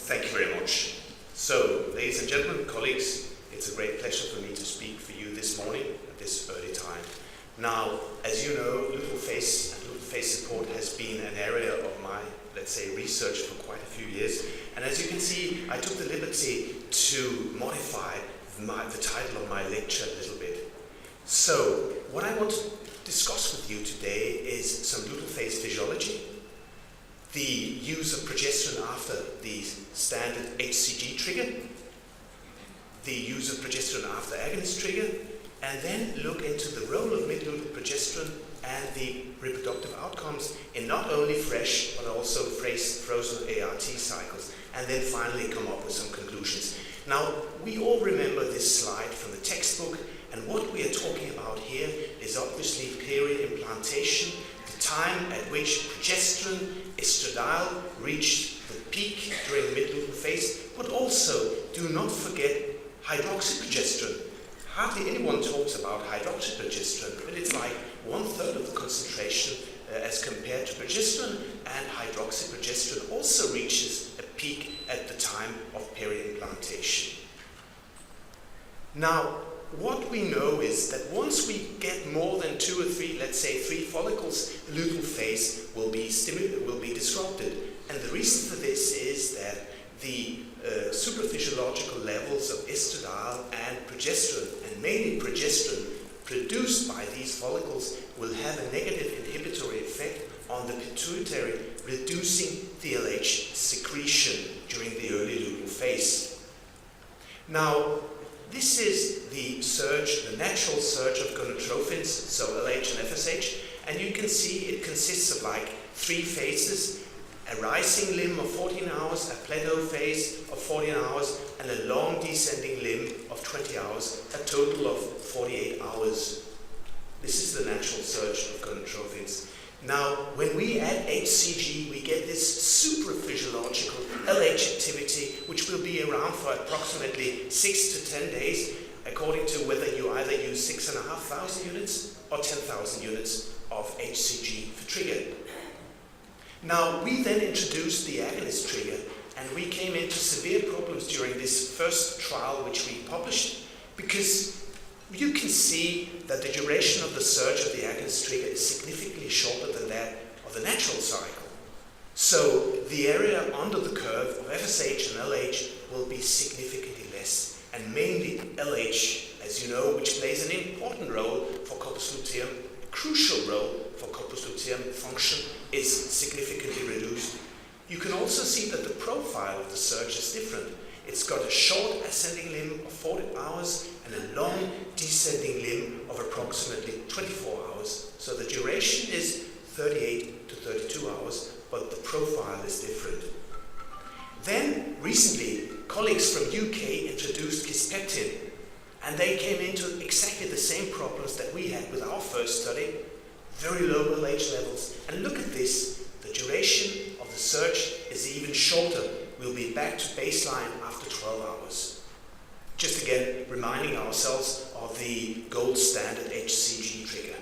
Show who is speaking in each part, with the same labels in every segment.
Speaker 1: Thank you very much. So, ladies and gentlemen, colleagues, it's a great pleasure for me to speak for you this morning at this early time. Now, as you know, Little Face and Little Face support has been an area of my, let's say, research for quite a few years. And as you can see, I took the liberty to modify the title of my lecture a little bit. So, what I want to discuss with you today is some Little Face physiology, the use of progesterone after the standard HCG trigger, the use of progesterone after agonist trigger, and then look into the role of mid-luteal progesterone and the reproductive outcomes in not only fresh but also frozen ART cycles, and then finally come up with some conclusions. Now, we all remember this slide from the textbook, and what we are talking about here is obviously period implantation, the time at which progesterone, estradiol, reached the peak during the mid-luteal phase, but also do not forget hydroxyprogesterone. Hardly anyone talks about hydroxyprogesterone, but it's like 1/3 of the concentration as compared to progesterone, and hydroxyprogesterone also reaches a peak at the time of period implantation. Now, what we know is that once we get more than 2 or 3, let's say 3 follicles, the luteal phase will be disrupted. And the reason for this is that the supraphysiological levels of estradiol and progesterone, and mainly progesterone, produced by these follicles will have a negative inhibitory effect on the pituitary, reducing the LH secretion during the early luteal phase. Now, this is the surge, the natural surge of gonatrophins, so LH and FSH, and you can see it consists of like 3 phases: a rising limb of 14 hours, a plateau phase of 14 hours, and a long descending limb of 20 hours, a total of 48 hours. This is the natural surge of gonatrophins. Now, when we add HCG, we get this supraphysiological LH activity, which will be around for approximately 6 to 10 days, according to whether you either use 6,500 units or 10,000 units of HCG for trigger. Now, we then introduced the agonist trigger, and we came into severe problems during this first trial which we published, because you can see that the duration of the surge of the agonist trigger is significantly shorter than that of the natural cycle. So the area under the curve of FSH and LH will be significantly less, and mainly LH, as you know, which plays an important role for corpus luteum, a crucial role for corpus luteum function, is significantly reduced. You can also see that the profile of the surge is different. It's got a short ascending limb of 40 hours and a long descending limb of approximately 24 hours. So the duration is 38 to 32 hours, but the profile is different. Then, recently, colleagues from UK introduced kisspeptin, and they came into exactly the same problems that we had with our first study: very low LH levels. And look at this, the duration of the surge is even shorter. We'll be back to baseline after 12 hours. Just again, reminding ourselves of the gold standard HCG trigger.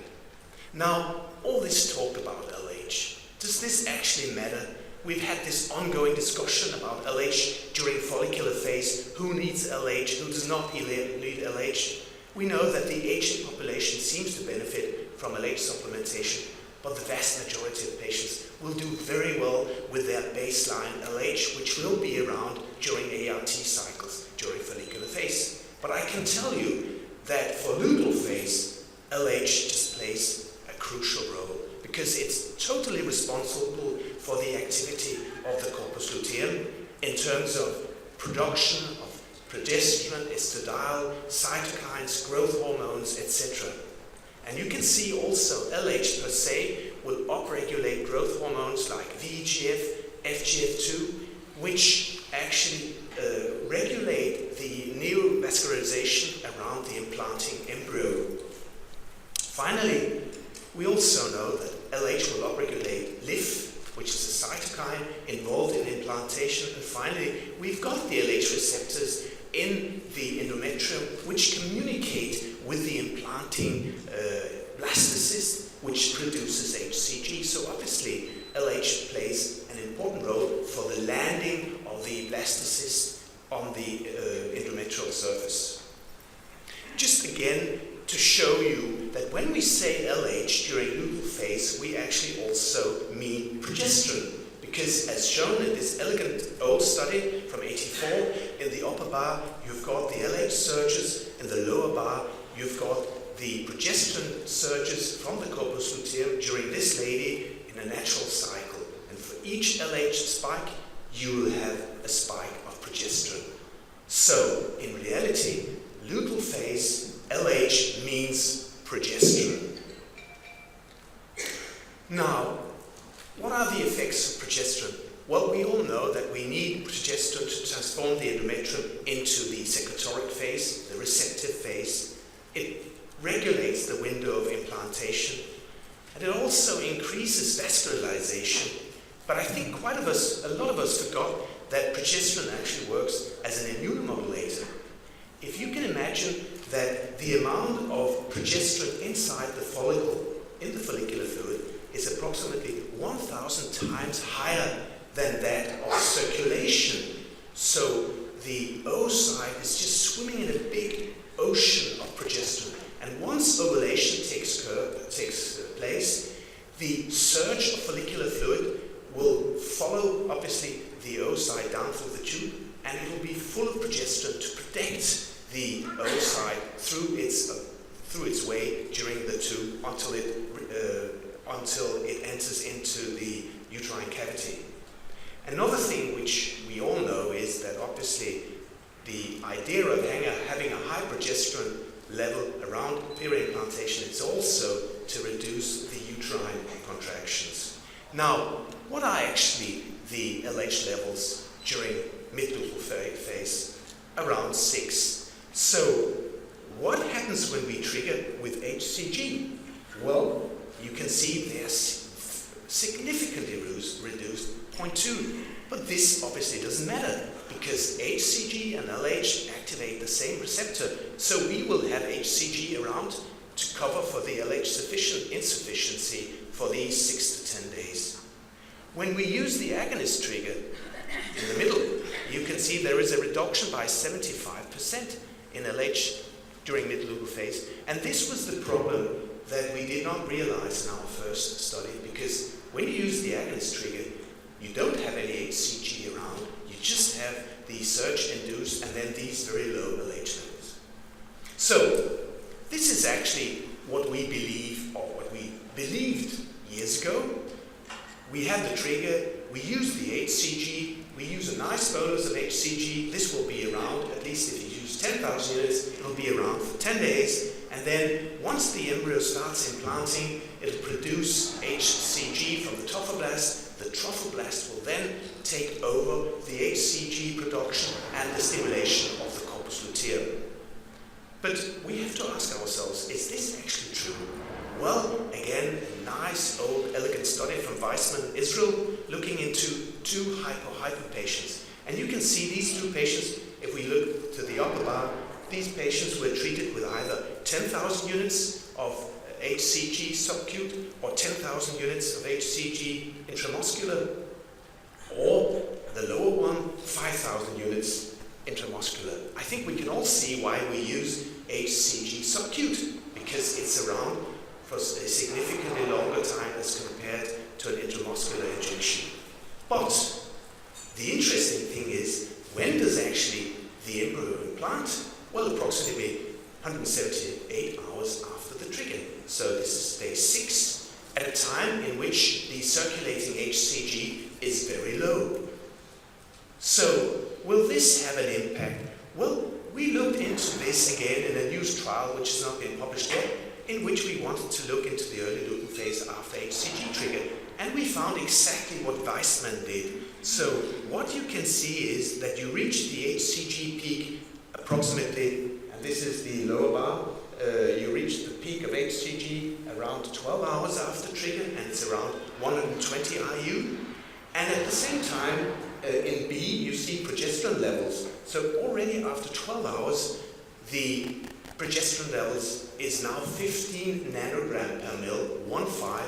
Speaker 1: Now, all this talk about LH, does this actually matter? We've had this ongoing discussion about LH during follicular phase. Who needs LH? Who does not need LH? We know that the aging population seems to benefit from LH supplementation, but the vast majority of patients will do very well with their baseline LH, which will be around during ART cycles, during follicular phase. But I can tell you that for luteal phase, LH just plays a crucial role, because it's totally responsible for the activity of the corpus luteum in terms of production of progesterone, estradiol, cytokines, growth hormones, etc. And you can see also LH per se will upregulate growth hormones like VEGF, FGF2, which actually regulate the neovascularization around the implanting embryo. Finally, we also know that LH will upregulate LIF, which is a cytokine involved in implantation. And finally, we've got the LH receptors in the endometrium, which communicate with the implanting blastocyst which produces HCG. So obviously, LH plays an important role for the landing of the blastocyst on the endometrial surface. Just again, to show you that when we say LH during luteal phase, we actually also mean progesterone. Because as shown in this elegant old study from 84, in the upper bar you've got the LH surges, in the lower bar you've got the progesterone surges from the corpus luteum during this lady in a natural cycle. And for each LH spike, you will have a spike of progesterone. So, in reality, luteal phase, LH means progesterone. Now, what are the effects of progesterone? Well, we all know that we need progesterone to transform the endometrium into the secretory phase, the receptive phase. It regulates the window of implantation, and it also increases vascularization. But I think a lot of us forgot that progesterone actually works as an immunomodulator. If you can imagine that the amount of progesterone inside the follicle, in the follicular fluid, is approximately 1,000 times higher than that of circulation. So the oocyte is just swimming in a big ocean of progesterone. And once ovulation takes place, the surge of follicular fluid will follow, obviously, the oocyte down through the tube, and it will be full of progesterone to protect the oocyte through its way during the tube until it enters into the uterine cavity. Another thing which we all know is that obviously the idea of having a high progesterone level around peri-implantation is also to reduce the uterine contractions. Now, what are actually the LH levels during mid-luteal phase? Around 6. So, what happens when we trigger with HCG? Well, you can see they're significantly reduced, 0.2. But this obviously doesn't matter, because HCG and LH activate the same receptor, so we will have HCG around to cover for the LH insufficiency for these 6 to 10 days. When we use the agonist trigger in the middle, you can see there is a reduction by 75% in LH during mid-luteal phase, and this was the problem that we did not realize in our first study, because when you use the agonist trigger, you don't have any HCG around, you just have the surge induced and then these very low LH levels. So, this is actually what we believe, or what we believed years ago. We have the trigger, we use the HCG, we use a nice bolus of HCG, this will be around, at least if you use 10,000 units, it will be around for 10 days, and then once the embryo starts implanting, it will produce HCG from the trophoblast. The trophoblast will then take over the HCG production and the stimulation of the corpus luteum. But we have to ask ourselves, is this actually true? Well, again, a nice old elegant study from Weizmann, Israel, looking into 2 hypo patients. And you can see these 2 patients, if we look to the upper bar, these patients were treated with either 10,000 units of HCG subcute or 10,000 units of HCG intramuscular, or the lower one, 5,000 units intramuscular. I think we can all see why we use HCG subcute, because it's around for a significantly longer time as compared to an intramuscular injection. But the interesting thing is, when does actually the embryo implant? Well, approximately 178 hours after the trigger. So this is day 6, at a time in which the circulating HCG is very low. So, will this have an impact? Well, we looked into this again in a news trial, which has not been published yet, in which we wanted to look into the early luteal phase after HCG trigger, and we found exactly what Weizmann did. So, what you can see is that you reach the HCG peak approximately, and this is the lower bar, you reach the peak of HCG around 12 hours after trigger, and it's around 120 IU. And at the same time, in B, you see progesterone levels. So already after 12 hours, the progesterone levels is now 15 nanogram per mil, 1.5.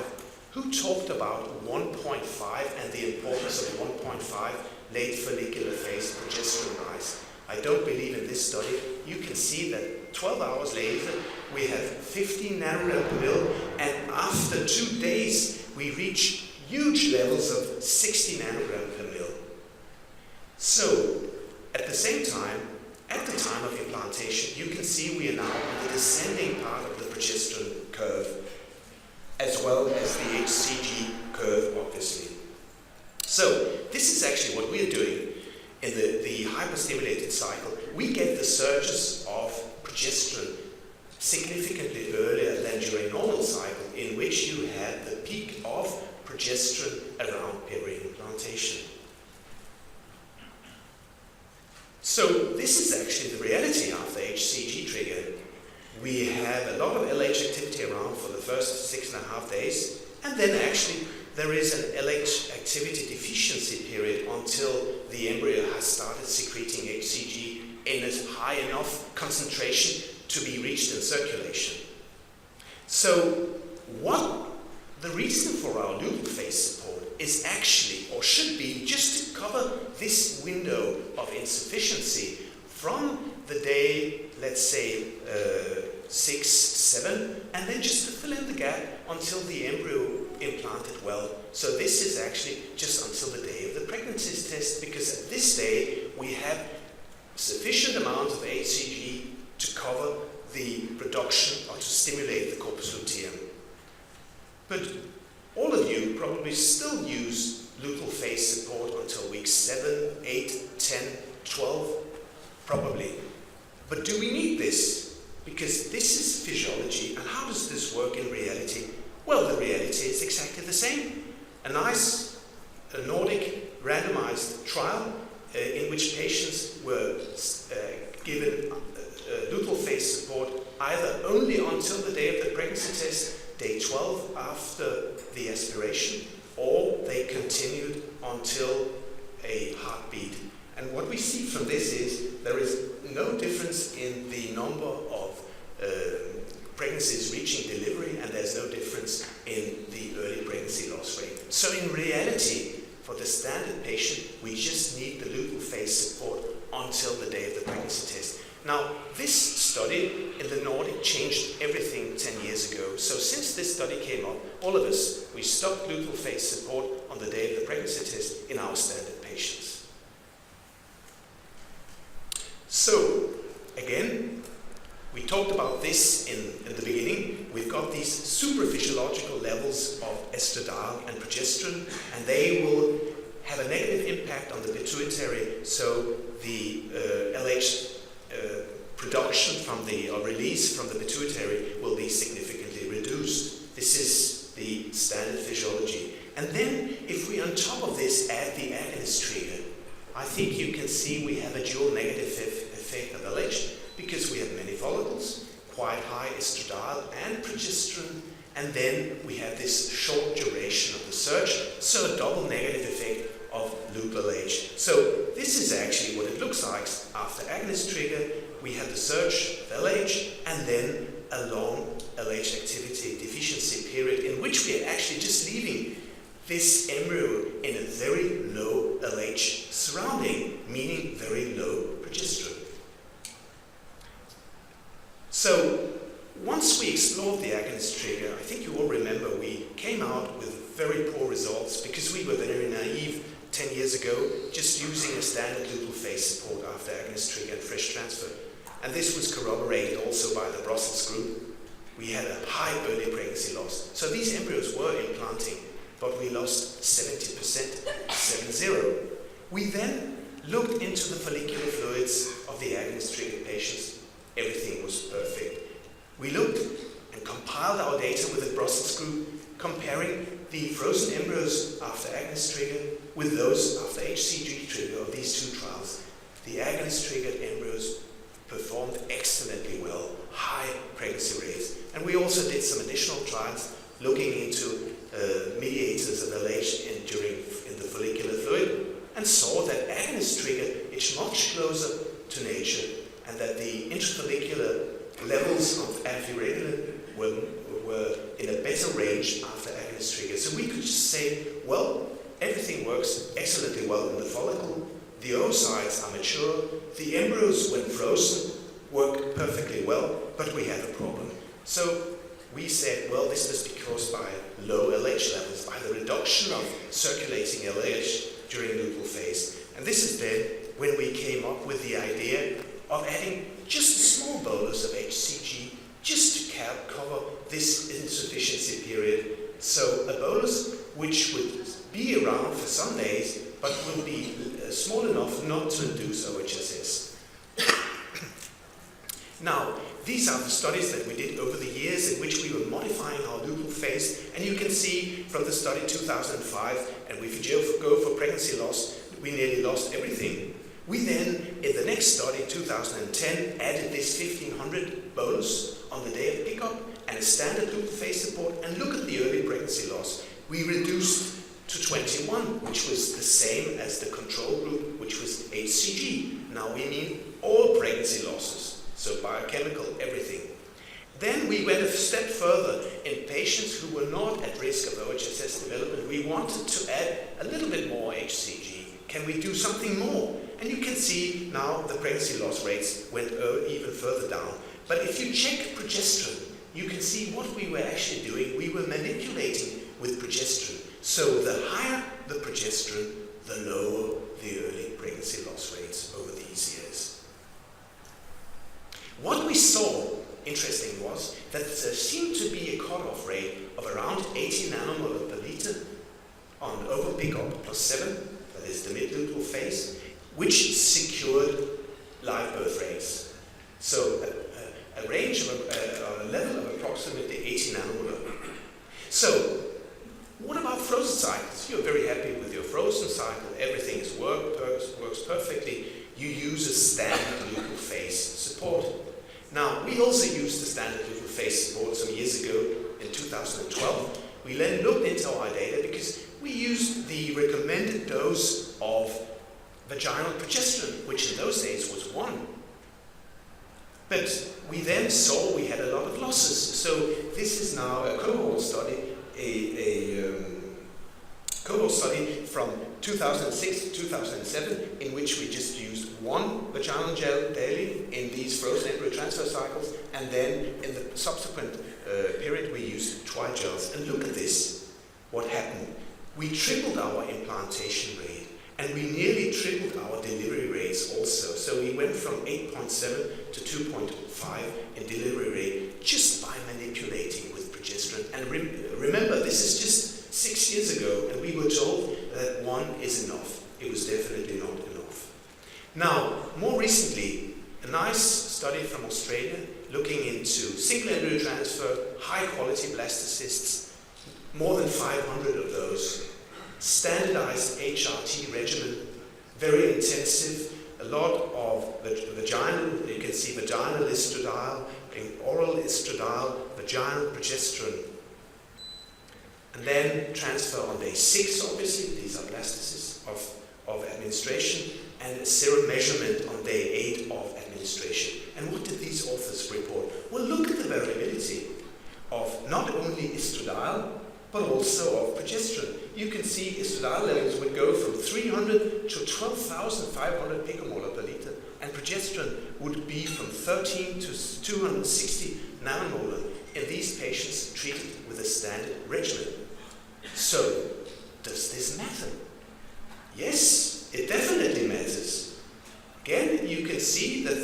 Speaker 1: Who talked about 1.5 and the importance of 1.5 late follicular phase progesterone rise? I don't believe in this study. You can see that 12 hours later we have 15 nanogram per mil, and after 2 days we reach huge levels of 60 nanogram per mil. So at the same time, at the time of implantation, you can see we are now on the descending part of the progesterone curve, as well as the HCG curve, obviously. So this is actually what we are doing in the hyperstimulated cycle. We get the surges of progesterone significantly earlier than during normal cycle, in which you had the peak of progesterone around peri-implantation. So this is actually the reality after HCG trigger. We have a lot of LH activity around for the first 6.5 days, and then actually there is an LH activity deficiency period until the embryo has started secreting HCG in a high enough concentration to be reached in circulation. So what the reason for our luteal phase support is actually, or should be, just to cover this window of insufficiency from the day, let's say, 6, 7, and then just to fill in the gap until the embryo implanted well. So this is actually just until the day of the pregnancy test, because at this day we have sufficient amounts of HCG to cover the production or to stimulate the corpus luteum. But all of you probably still use luteal phase support until week 7, 8, 10, 12, probably. But do we need this? Because this is physiology, and how does this work in reality? Well, the reality is exactly the same. A nice Nordic randomized trial in which patients were given luteal phase support either only until the day of the pregnancy test, day 12 after the aspiration, or they continued until a heartbeat. And what we see from this is there is no difference in the number of pregnancies reaching delivery, and there's no difference in the early pregnancy loss rate. So in reality, for the standard patient, we just need the luteal phase support until the day of the pregnancy test. Now, this study in the Nordic changed everything 10 years ago. So since this study came up, all of us, we stopped luteal phase support on the day of the pregnancy test in our standard patients. So, again, we talked about this in the beginning. We've got these supraphysiological levels of estradiol and progesterone, and they will have a negative impact on the pituitary, so the LH production from the, or release from the pituitary will be significantly reduced. This is the standard physiology. And then, if we on top of this add the agonist trigger, I think you can see we have a dual negative effect of LH, because we have many follicles, quite high estradiol and progesterone, and then we have this short duration of the surge, so a double negative effect of loop LH. So this is actually what it looks like after agonist trigger. We have the surge of LH and then a long LH activity deficiency period in which we are actually just leaving this embryo in a very low LH surrounding, meaning very low progesterone. So once we explored the agonist trigger, I think you all remember we came out with very poor results because we were very naive 10 years ago, just using a standard luteal phase support after agonist trigger and fresh transfer. And this was corroborated also by the Brussels group. We had a high early pregnancy loss. So these embryos were implanting, but we lost 70%, 7-0. We then looked into the follicular fluids of the agonist triggered patients. Everything was perfect. We looked and compiled our data with the Brussels group, comparing the frozen embryos after agonist trigger with those after HCG trigger of these two trials. The agonist triggered embryos performed excellently well, high pregnancy rates. And we also did some additional trials looking into mediators of LH in the follicular fluid, and saw that agonist trigger is much closer to nature, and that the intrafollicular levels of antiregulin were in a better range after agonist trigger. So we could just say, well, everything works excellently well in the follicle, the oocytes are mature, the embryos, when frozen, work perfectly well, but we have a problem. So we said, well, this must be caused by low LH levels, by the reduction of circulating LH during luteal phase. And this is then when we came up with the idea of adding just a small bolus of HCG just to cover this insufficiency period. So a bolus which would be around for some days, but will be small enough not to induce OHSS. Now, these are the studies that we did over the years in which we were modifying our luteal phase, and you can see from the study 2005, and if you go for pregnancy loss, we nearly lost everything. We then, in the next study, 2010, added this 1500 bolus on the day of pickup and a standard luteal phase support, and look at the early pregnancy loss. We reduced to 21, which was the same as the control group, which was HCG. Now we mean all pregnancy losses, so biochemical, everything. Then we went a step further in patients who were not at risk of OHSS development. We wanted to add a little bit more HCG. Can we do something more? And you can see now the pregnancy loss rates went even further down. But if you check progesterone, you can see what we were actually doing. We were manipulating with progesterone. So the higher the progesterone, the lower the early pregnancy loss rates over these years. What we saw, interesting, was that there seemed to be a cutoff rate of around 80 nanomolar per liter on over pickup plus 7, that is the mid-luteal phase, which secured live birth rates. So a range of a level of approximately 80 nanomolar. So what about frozen cycles? You're very happy with your frozen cycle, everything works perfectly. You use a standard luteal phase support. Now, we also used the standard luteal phase support some years ago in 2012. We then looked into our data because we used the recommended dose of vaginal progesterone, which in those days was 1. But we then saw we had a lot of losses. So this is now a cohort study, cohort study from 2006 to 2007, in which we just used 1 vaginal gel daily in these frozen embryo transfer cycles, and then in the subsequent period we used tri-gels. And look at this, what happened. We tripled our implantation rate, and we nearly tripled our delivery rates also. So we went from 8.7 to 2.5 in delivery rate just by manipulating with progesterone. And remember, this is just 6 years ago, and we were told that 1 is enough. It was definitely not enough. Now, more recently, a nice study from Australia looking into single embryo transfer, high quality blastocysts, more than 500 of those, standardized HRT regimen, very intensive, a lot of vaginal, you can see vaginal estradiol, oral estradiol, vaginal progesterone. And then transfer on day 6, obviously, these are blastocysts of administration, and a serum measurement on day 8 of administration. And what did these authors report? Well, look at the variability of not only estradiol, but also of progesterone. You can see estradiol levels would go from 300 to 12,500 picomolar per liter, and progesterone would be from 13 to 260 nanomolar in these patients treated with a standard regimen. So, does this matter? Yes, it definitely matters. Again, you can see that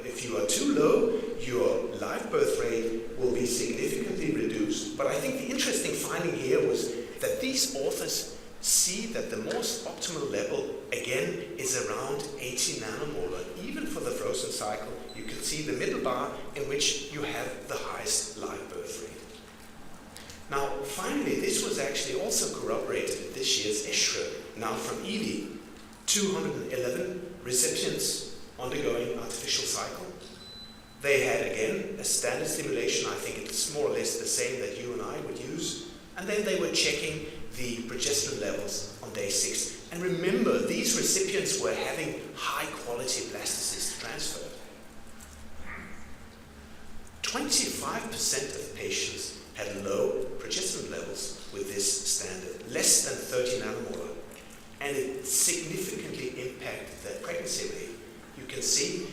Speaker 1: if you are too low, your live birth rate will be significantly reduced. But I think the interesting finding here was that these authors see that the most optimal level, again, is around 80 nanomolar. Even for the frozen cycle, you can see the middle bar in which you have the highest live birth rate. Now, finally, this was actually also corroborated in this year's ESHRE, now from EVI, 211 recipients undergoing artificial cycle. They had, again, a standard stimulation. I think it's more or less the same that you and I would use. And then they were checking the progesterone levels on day 6. And remember, these recipients were having high-quality blastocyst transfer. of patients had low progesterone levels with this standard, less than 30 nanomolar, and it significantly impacted their pregnancy rate. You can see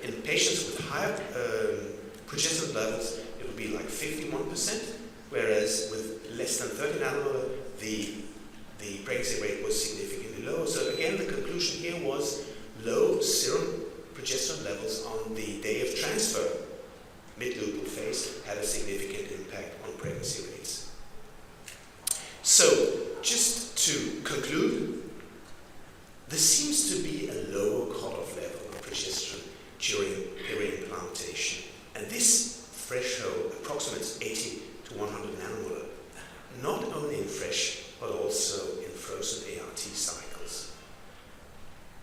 Speaker 1: in patients with higher progesterone levels, it will be like 51%, whereas with less than 30 nanomolar, the pregnancy rate was significantly lower. So again, the conclusion here was low serum progesterone levels on the day of transfer, mid-luteal phase, had a significant impact on pregnancy rates. So, just to conclude, there seems to be a lower cutoff level of progesterone during peri-implantation, and this threshold approximates 80 to 100 nanomolar, not only in fresh but also in frozen ART cycles.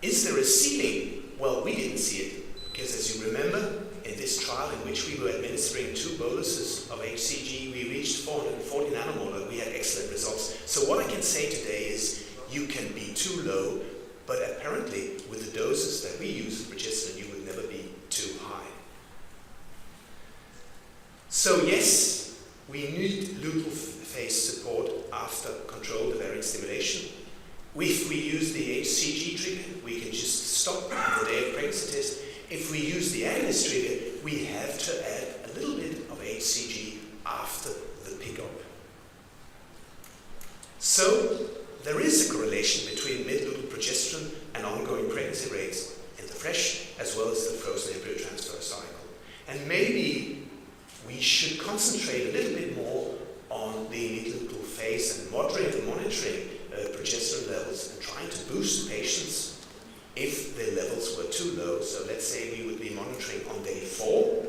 Speaker 1: Is there a ceiling? Well, we didn't see it, because as you remember, in this trial in which we were administering 2 boluses of HCG, we reached 440 nanomolar. We had excellent results. So what I can say today is you can be too low, but apparently with the doses that we use of progesterone, you would never be too high. So yes, we need luteal phase support after controlled ovarian stimulation. If we use the HCG trigger, we can just stop on the day of pregnancy test. If we use the agonist trigger, we have to add a little bit of HCG after the pickup. So there is a correlation between mid-luteal progesterone and ongoing pregnancy rates in the fresh as well as the frozen embryo transfer cycle. And maybe we should concentrate a little bit more on the mid-luteal phase and monitoring progesterone levels and trying to boost patients if the levels were too low. So let's say we would be monitoring on day 4.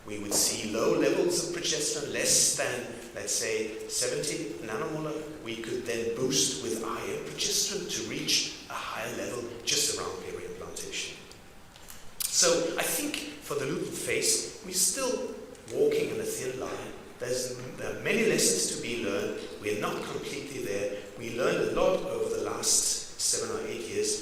Speaker 1: We would see low levels of progesterone, less than, let's say, 70 nanomolar. We could then boost with IM progesterone to reach a higher level just around peri-implantation. So I think for the luteal phase, we're still walking in a thin line. There are many lessons to be learned. We're not completely there. We learned a lot over the last 7 or 8 years,